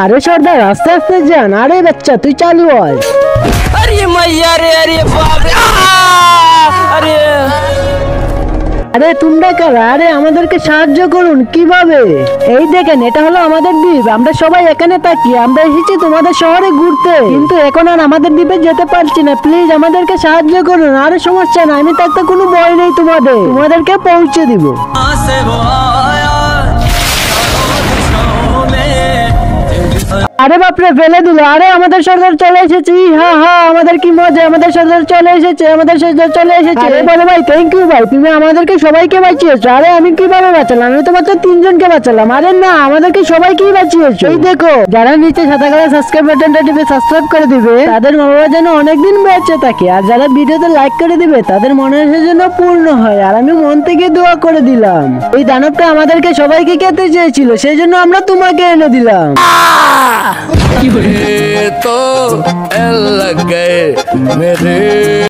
আরে সর্দার আস্তে আস্তে যান। আরে বাচ্চা তুই চালু হয়। अरे मैया रे, अरे बाप रे, अरे আরে তোমরা কারা? আরে আমাদেরকে সাহায্য করুন। কিভাবে? এই দেখেন এটা হলো আমাদের দ্বীপ। আমরা সবাই এখানে থাকি। আমরা এসেছি তোমাদের শহরে ঘুরতে, কিন্তু এখন আর আমাদের দ্বীপে যেতে পারছি না। প্লিজ আমাদেরকে সাহায্য করুন। আরে সমস্যা না, আমি থাকতে কোনো ভয় নেই। তোমাদেরকে পৌঁছে দিব। से वो आया আরে বাপরে ফেলে দিল। আরে আমাদের সর্দার চলে এসেছে। হা হা আমাদের কি মজা, আমাদের সর্দার চলে এসেছে, আমাদের সর্দার চলে এসেছে। আরে বলে ভাই থ্যাংক ইউ ভাই, তুমি আমাদেরকে সবাইকে বাঁচিয়েছো। আরে আমি কিভাবে বাঁচালাম? আমি তো মাত্র 3 জনকে বাঁচালাম। আরে না, আমাদেরকে সবাইকেই বাঁচিয়েছো। এই দেখো যারা নিচে সাদা কালার সাবস্ক্রাইব বাটনটা টিপে সাবস্ক্রাইব করে দিবে, তাদের মা বাবা যেন অনেকদিন বেঁচে থাকে। আর যারা ভিডিওতে লাইক করে দিবে, তাদের মনের আশা যেন পূর্ণ হয়। আর আমি মন থেকে দোয়া করে দিলাম। এই দানবটা আমাদেরকে সবাইকে খেতে চেয়েছিল, সেই জন্য আমরা তোমাকে এনে দিলাম। तो लग गए मेरे।